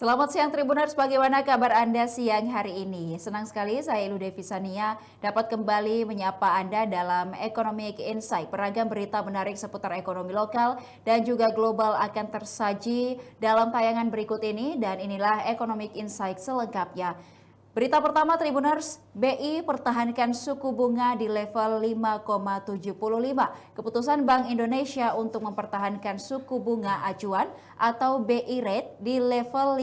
Selamat siang Tribuners, bagaimana kabar Anda siang hari ini? Senang sekali saya Ilu Devisania dapat kembali menyapa Anda dalam Economic Insight. Beragam berita menarik seputar ekonomi lokal dan juga global akan tersaji dalam tayangan berikut ini dan inilah Economic Insight selengkapnya. Berita pertama Tribuners, BI pertahankan suku bunga di level 5,75. Keputusan Bank Indonesia untuk mempertahankan suku bunga acuan atau BI rate di level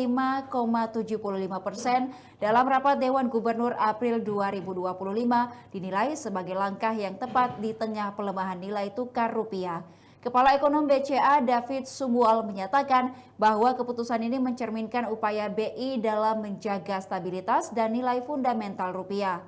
5,75% dalam rapat Dewan Gubernur April 2025 dinilai sebagai langkah yang tepat di tengah pelemahan nilai tukar rupiah. Kepala Ekonom BCA David Sumual menyatakan bahwa keputusan ini mencerminkan upaya BI dalam menjaga stabilitas dan nilai fundamental rupiah,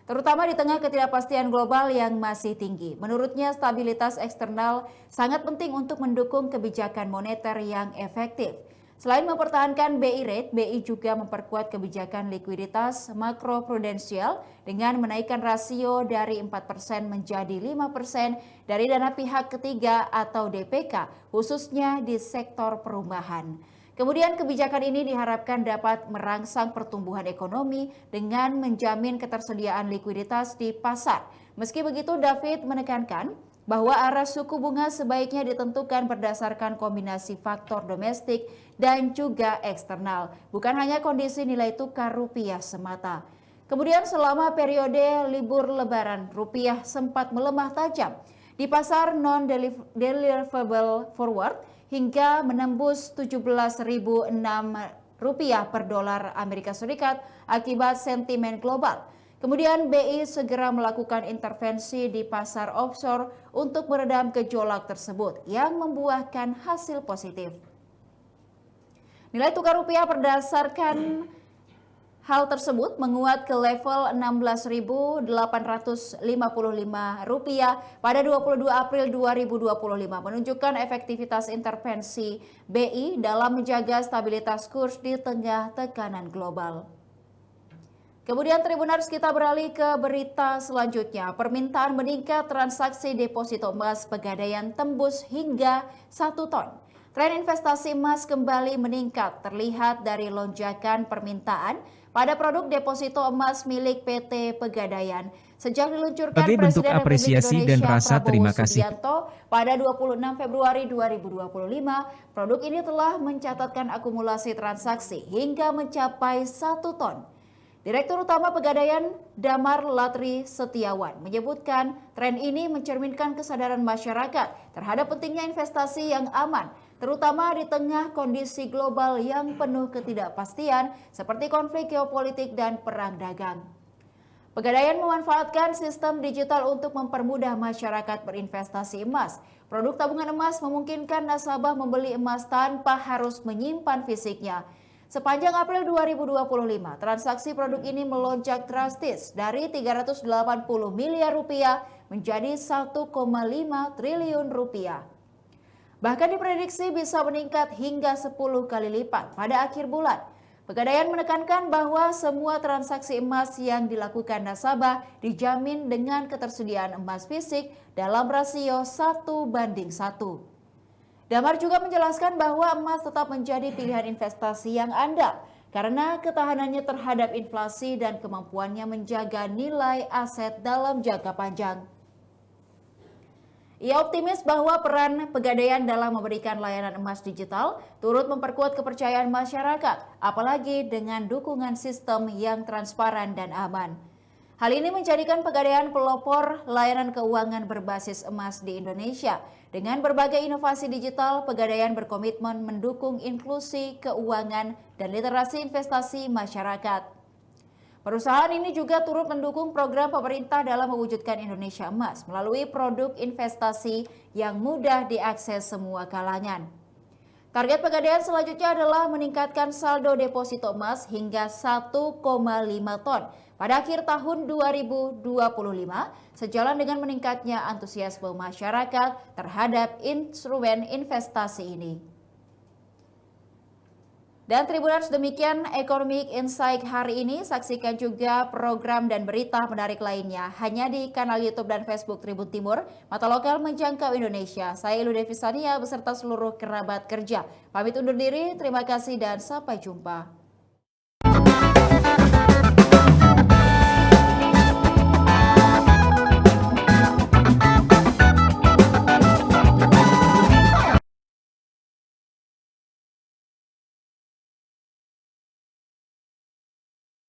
terutama di tengah ketidakpastian global yang masih tinggi. Menurutnya, stabilitas eksternal sangat penting untuk mendukung kebijakan moneter yang efektif. Selain mempertahankan BI rate, BI juga memperkuat kebijakan likuiditas makroprudensial dengan menaikkan rasio dari 4% menjadi 5% dari dana pihak ketiga atau DPK, khususnya di sektor perumahan. Kemudian kebijakan ini diharapkan dapat merangsang pertumbuhan ekonomi dengan menjamin ketersediaan likuiditas di pasar. Meski begitu, David menekankan bahwa arah suku bunga sebaiknya ditentukan berdasarkan kombinasi faktor domestik dan juga eksternal, bukan hanya kondisi nilai tukar rupiah semata. Kemudian selama periode libur lebaran, rupiah sempat melemah tajam di pasar non-deliverable forward hingga menembus 17.006 rupiah per dolar Amerika Serikat akibat sentimen global. Kemudian BI segera melakukan intervensi di pasar offshore untuk meredam gejolak tersebut yang membuahkan hasil positif. Nilai tukar rupiah berdasarkan hal tersebut menguat ke level 16.855 rupiah pada 22 April 2025, menunjukkan efektivitas intervensi BI dalam menjaga stabilitas kurs di tengah tekanan global. Kemudian Tribuners, kita beralih ke berita selanjutnya. Permintaan meningkat, transaksi deposito emas Pegadaian tembus hingga 1 ton. Tren investasi emas kembali meningkat, terlihat dari lonjakan permintaan pada produk deposito emas milik PT Pegadaian. Sejak diluncurkan Sebagai bentuk Presiden Republik apresiasi dan Indonesia rasa Prabowo terima kasih, Subianto pada 26 Februari 2025, produk ini telah mencatatkan akumulasi transaksi hingga mencapai 1 ton. Direktur Utama Pegadaian Damar Latri Setiawan menyebutkan tren ini mencerminkan kesadaran masyarakat terhadap pentingnya investasi yang aman, terutama di tengah kondisi global yang penuh ketidakpastian seperti konflik geopolitik dan perang dagang. Pegadaian memanfaatkan sistem digital untuk mempermudah masyarakat berinvestasi emas. Produk tabungan emas memungkinkan nasabah membeli emas tanpa harus menyimpan fisiknya. Sepanjang April 2025, transaksi produk ini melonjak drastis dari 380 miliar rupiah menjadi 1,5 triliun rupiah. Bahkan diprediksi bisa meningkat hingga 10 kali lipat pada akhir bulan. Pegadaian menekankan bahwa semua transaksi emas yang dilakukan nasabah dijamin dengan ketersediaan emas fisik dalam rasio 1:1. Damar juga menjelaskan bahwa emas tetap menjadi pilihan investasi yang andal karena ketahanannya terhadap inflasi dan kemampuannya menjaga nilai aset dalam jangka panjang. Ia optimis bahwa peran Pegadaian dalam memberikan layanan emas digital turut memperkuat kepercayaan masyarakat, apalagi dengan dukungan sistem yang transparan dan aman. Hal ini menjadikan Pegadaian pelopor layanan keuangan berbasis emas di Indonesia. Dengan berbagai inovasi digital, Pegadaian berkomitmen mendukung inklusi keuangan dan literasi investasi masyarakat. Perusahaan ini juga turut mendukung program pemerintah dalam mewujudkan Indonesia Emas melalui produk investasi yang mudah diakses semua kalangan. Target Pegadaian selanjutnya adalah meningkatkan saldo deposito emas hingga 1,5 ton pada akhir tahun 2025, sejalan dengan meningkatnya antusiasme masyarakat terhadap instrumen investasi ini. Dan Tribuners, demikian Economic Insight hari ini. Saksikan juga program dan berita menarik lainnya hanya di kanal YouTube dan Facebook Tribun Timur, mata lokal menjangkau Indonesia. Saya Ilu Devisania beserta seluruh kerabat kerja. Pamit undur diri, terima kasih dan sampai jumpa.